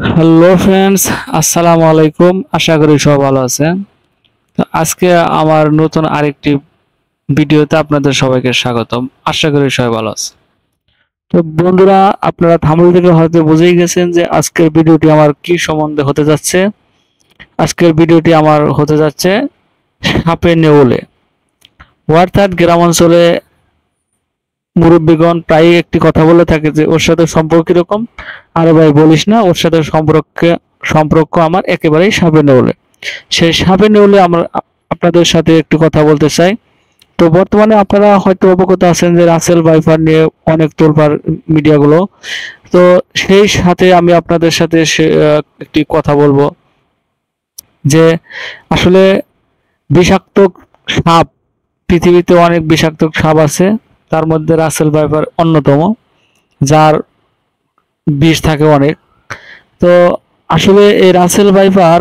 Hello friends, আসসালামু আলাইকুম। আশা করি সবাই ভালো আছেন। তো আজকে আমার নতুন আরেকটি ভিডিওতে আপনাদের সবাইকে স্বাগতম। আশা করি সবাই ভালো আছে। তো বন্ধুরা, আপনারা থাম্বনেল থেকে হয়তো বুঝেই গেছেন যে আজকের ভিডিওটি আমার কি সম্বন্ধে হতে যাচ্ছে। আজকের ভিডিওটি আমার হতে যাচ্ছে সাপে নেউলে। অর্থাৎ গ্রাম অঞ্চলে মুরব্বীগণ প্রায়ই একটি কথা বলে থাকে যে ওর সাথে সম্পর্ক কিরকম। আরে ভাই বলিস না, ওর সাথে সম্পর্ক আমার একেবারেই সাপে নেউলে। সেই সাপে নেউলে আমরা আপনাদের সাথে একটু কথা বলতে চাই। তো বর্তমানে আপনারা হয়তো অবগত আছেন যে রাসেল ভাইপার নিয়ে অনেক তোলপাড় মিডিয়াগুলো। তো সেই সাথে আমি আপনাদের সাথে একটি কথা বলবো যে আসলে বিষাক্ত সাপ, পৃথিবীতে অনেক বিষাক্ত সাপ আছে, তার মধ্যে রাসেল ভাইপার অন্যতম, যার বিষ থাকে অনেক। তো আসলে এই রাসেল ভাইপার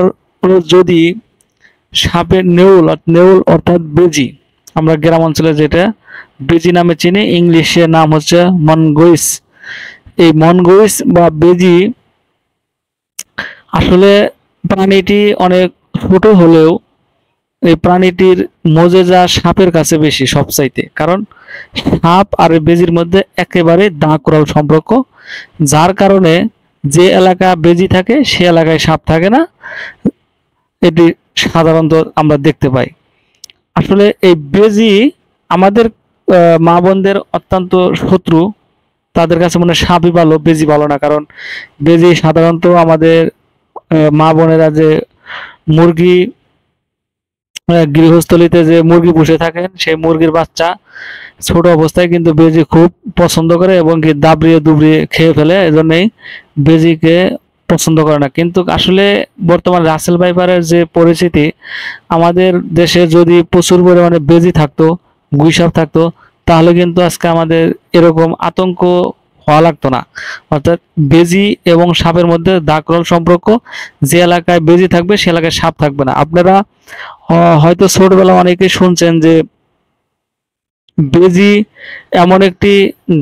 যদি সাপের নেউল অর্থাৎ বেজি, আমরা গ্রাম অঞ্চলে যেটা বেজি নামে চিনি, ইংলিশে নাম হচ্ছে মনগোইস। এই মনগোইস বা বেজি আসলে প্রাণীটি অনেক ছোট হলেও এই প্রাণীটির মজেজা সাপের কাছে বেশি সবচাইতে। কারণ সাপ আর বেজির মধ্যে একেবারে দাঁড়াকোড়াল সম্পর্ক, যার কারণে যে এলাকা বেজি থাকে সে এলাকায় সাপ থাকে না, এটি সাধারণত আমরা দেখতে পাই। আসলে এই বেজি আমাদের মা বোনদের অত্যন্ত শত্রু। তাদের কাছে মনে হয় সাপই ভালো, বেজি ভালো না। কারণ বেজি সাধারণত আমাদের মা বোনেরা যে মুরগি, গৃহস্থলিতে যে মুরগি পুষে থাকেন, সেই মুরগির বাচ্চা ছোট অবস্থায় কিন্তু বেজি খুব পছন্দ করে এবং কি দাবড়িয়ে দুবড়িয়ে খেয়ে ফেলে। এজন্যই বেজিকে পছন্দ করে না। কিন্তু আসলে বর্তমান রাসেল ভাইপারের যে পরিস্থিতি, আমাদের দেশে যদি প্রচুর পরিমাণে বেজি থাকতো, গুইসাপ থাকতো, তাহলে কিন্তু আজকে আমাদের এরকম আতঙ্ক হওয়া লাগতো না। অর্থাৎ বেজি এবং সাপের মধ্যে দাগরল সম্পর্ক। যে এলাকায় বেজি থাকবে সে এলাকায় সাপ থাকবে না। আপনারা হয়তো ছোটবেলা অনেকেই শুনছেন যে বেজি এমন একটি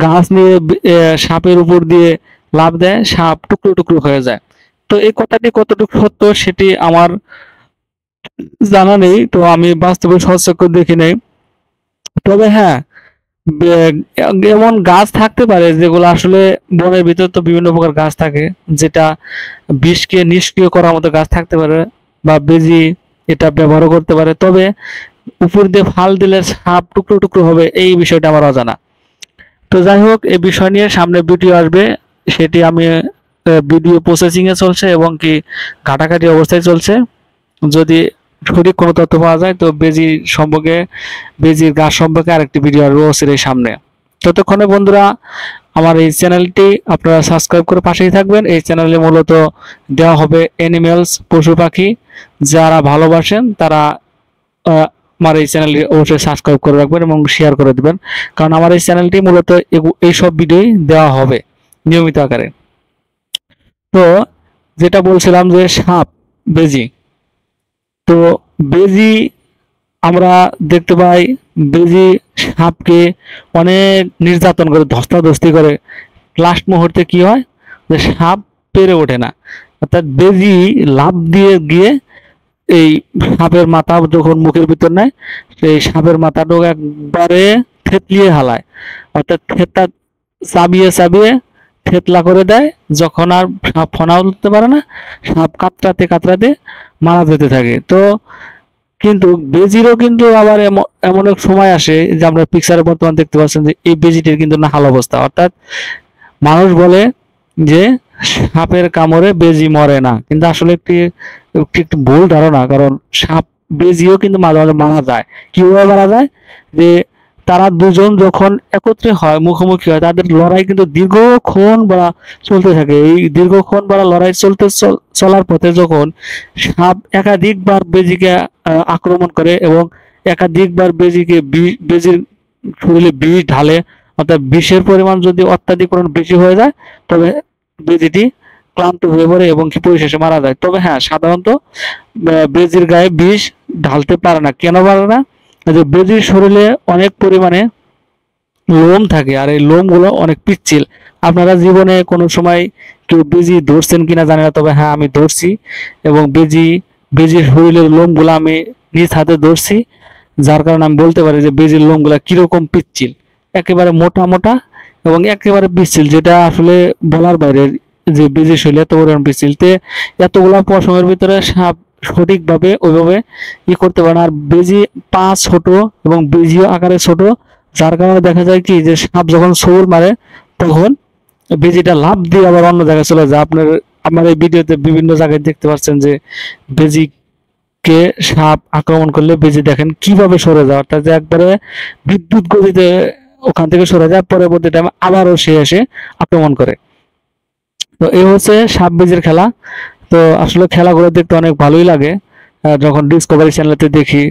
গাছ নিয়ে সাপের উপর দিয়ে লাফ দেয়, সাপ টুকরো টুকরো হয়ে যায়। তো এই কথাটি কতটুকু সত্য সেটি আমার জানা নেই, তো আমি বাস্তবে সচক্ষে দেখি নাই। তবে হ্যাঁ, এমন গাছ থাকতে পারে যেগুলো আসলে বনের ভিতর তো বিভিন্ন প্রকার গাছ থাকে, যেটা বিষকে নিষ্ক্রিয় করার মতো গাছ থাকতে পারে, বা বেজি এটা ব্যবহারও করতে পারে। তবে উপর দিয়ে ফাল দিলে সাপ টুকরো টুকরো হবে, এই বিষয়টা আমার অজানা। তো যাই হোক, এই বিষয় নিয়ে সামনে ভিডিও আসবে, সেটি আমি ভিডিও প্রসেসিং এ চলছে এবং কি ঘাটাঘাটি অবস্থায় চলছে। যদি সঠিক কোনো তথ্য পাওয়া যায় তো বেজির গাছ সম্পর্কে আরেকটি ভিডিও আসবে অচিরেই সামনে। ততক্ষণে বন্ধুরা, আমার এই চ্যানেলটি আপনারা সাবস্ক্রাইব করে পাশেই থাকবেন। এই চ্যানেলে মূলত দেওয়া হবে অ্যানিমেলস, পশু পাখি। যারা ভালোবাসেন তারা আমার এই চ্যানেলটি অবশ্যই সাবস্ক্রাইব করে রাখবেন এবং শেয়ার করে দেবেন। কারণ আমার এই চ্যানেলটি মূলত এইসব ভিডিওই দেওয়া হবে নিয়মিত আকারে। তো যেটা বলছিলাম যে সাপ, বেজি। তো বেজি আমরা দেখতে পাই, বেজি সাপকে অনেক নির্যাতন করে, ধস্তাধস্তি করে। লাস্ট মুহূর্তে কি হয়, যে সাপ পেরে ওঠে না। অর্থাৎ বেজি লাফ দিয়ে গিয়ে এই সাপের মাথা যখন মুখের ভিতর নেয়, সেই সাপের মাথাটাও একবারে থেতলিয়ে হালায়। অর্থাৎ চাবিয়ে চাবিয়ে থেতলা করে দেয়। যখন আর সাপ ফনা তুলতে পারে না, সাপ কাতরাতে কাতরাতে মারা যেতে থাকে। তো কিন্তু বেজিরও কিন্তু আবার এমন এক সময় আসে যে আমরা পিকচারে বর্তমান দেখতে পাচ্ছেন যে এই বেজিটির কিন্তু নাহাল অবস্থা। অর্থাৎ মানুষ বলে যে সাপের কামড়ে বেজি মরে না, কিন্তু আসলে একটি ভুল ধারণা। কারণ সাপ, বেজিও কিন্তু মাঝে মাঝে মারা যায়। কিভাবে মারা যায়, যে তারা দুজন যখন একত্রে হয়, মুখোমুখি হয়, তাদের লড়াই কিন্তু দীর্ঘক্ষণ বা চলতে থাকে। এই দীর্ঘক্ষণ বা লড়াই চলার পথে যখন সাপ একাধিকবার বেজিকে আক্রমণ করে এবং একাধিকবার বেজির শরীরে বিষ ঢালে, অর্থাৎ বিষের পরিমাণ যদি অত্যাধিক পরিমাণ বেশি হয়ে যায়, তবে বেজিটি ক্লান্ত হয়ে পড়ে এবং কি পরিশেষে মারা যায়। তবে হ্যাঁ, সাধারণত বেজির গায়ে বিষ ঢালতে পারে না। কেন পারে না, যে বেজির শরীরে অনেক পরিমাণে লোম থাকে, আর এই লোমগুলো অনেক পিচ্ছিল। আপনারা জীবনে কোনো সময় কেউ বেজি ধরছেন কিনা জানি না, তবে হ্যাঁ আমি ধরছি, এবং বেজির শরীরের লোমগুলো আমি নিজ হাতে ধরছি, যার কারণে আমি বলতে পারি যে বেজির লোমগুলা কিরকম পিচ্ছিল, একেবারে মোটা মোটা এবং একেবারে পিচ্ছিল, যেটা আসলে বলার বাইরে যে বেজির শরীরে এত পরিমাণ পিচ্ছিল। এতগুলা পশমের ভিতরে সাপ সঠিকভাবে ওইভাবে করতে পারে না। আর বেজি পা ছোট এবং বেজিও আকারে ছোট, যার কারণে দেখা যায় কি যে সাপ যখন ছোবল মারে তখন বেজিটা লাফ দিয়ে আবার অন্য জায়গায় চলে যায়। আমার এই ভিডিওতে বিভিন্ন জায়গায় দেখতে পাচ্ছেন যে বেজিকে সাপ আক্রমণ করলে বেজি দেখেন কিভাবে সরে যায়, অর্থাৎ যে একবারে বিদ্যুৎ গতিতে ওখান থেকে সরে যায়, পরবর্তী টাইমে আবারও সে এসে আক্রমণ করে। তো এই হচ্ছে সাপ বেজির খেলা। তো আসলে খেলাগুলো দেখতে অনেক ভালোই লাগে যখন ডিসকভারি চ্যানেলেতে দেখি।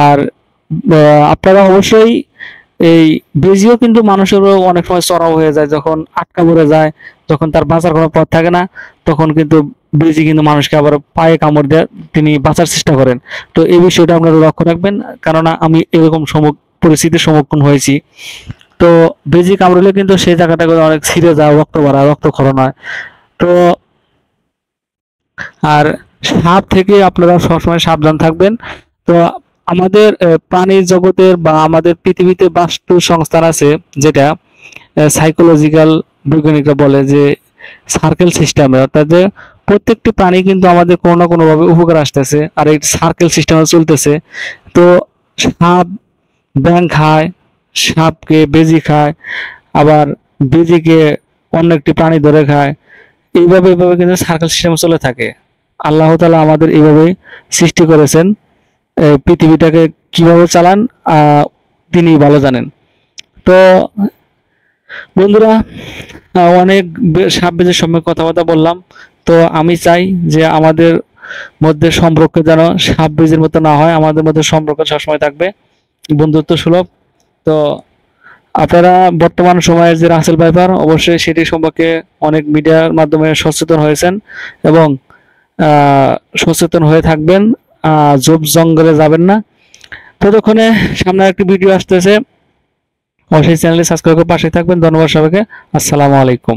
আর আপনারা অবশ্যই এই বেজিও কিন্তু মানুষেরও অনেক সময় চড়াও হয়ে যায়, যখন আটকা পড়ে যায়, যখন তার বাঁচার কোনো পথ থাকে না, তখন কিন্তু বেজি কিন্তু মানুষকে আবার পায়ে কামড় দেয়, তিনি বাঁচার চেষ্টা করেন। তো এই বিষয়টা আপনারা লক্ষ্য রাখবেন, কেননা আমি এরকম পরিস্থিতির সম্মুখীন হয়েছি। তো বেজি কামড়লে কিন্তু সেই জায়গাটা অনেক ছিঁড়ে যায়, রক্ত বাড়ায়, রক্তক্ষরণ হয়। তো আর সাপ থেকে আপনারা সবসময় সাবধান থাকবেন। তো আমাদের প্রাণী জগতের বা আমাদের পৃথিবীতে বাস্তু সংস্থান আছে, যেটা সাইকোলজিক্যাল বৈজ্ঞানিকরা বলে যে সার্কেল সিস্টেমে, অর্থাৎ যে প্রত্যেকটি প্রাণী কিন্তু আমাদের কোনো না কোনো ভাবে উপকার আসতেছে, আর এই সার্কেল সিস্টেমে চলতেছে। তো সাপ ব্যাঙ খায়, সাপকে বেজি খায়, আবার বেজিকে অন্য একটি প্রাণী ধরে খায়, এইভাবে এইভাবে কিন্তু সার্কেল সিস্টেম চলে থাকে। আল্লাহ তাআলা আমাদের এইভাবেই সৃষ্টি করেছেন, পৃথিবীটাকে কিভাবে চালান তিনি ভালো জানেন। তো বন্ধুরা, অনেক সাপ বেজের সঙ্গে কথাবার্তা বললাম। তো আমি চাই যে আমাদের মধ্যে সম্পর্ক যেন সাপ বেজের মতো না হয়, আমাদের মধ্যে সম্পর্ক সবসময় থাকবে বন্ধুত্ব সুলভ। তো আপনারা বর্তমান সময়ের যে রাসেল ভাইপার, অবশ্যই সেটি সম্পর্কে অনেক মিডিয়ার মাধ্যমে সচেতন হয়েছেন এবং সচেতন হয়ে থাকবেন, জোব জঙ্গলে যাবেন না। ততক্ষণে সামনে একটি ভিডিও আসতেছে, অবশ্যই চ্যানেলটি সাবস্ক্রাইব করে পাশে থাকবেন। ধন্যবাদ সবাইকে। আসসালামু আলাইকুম।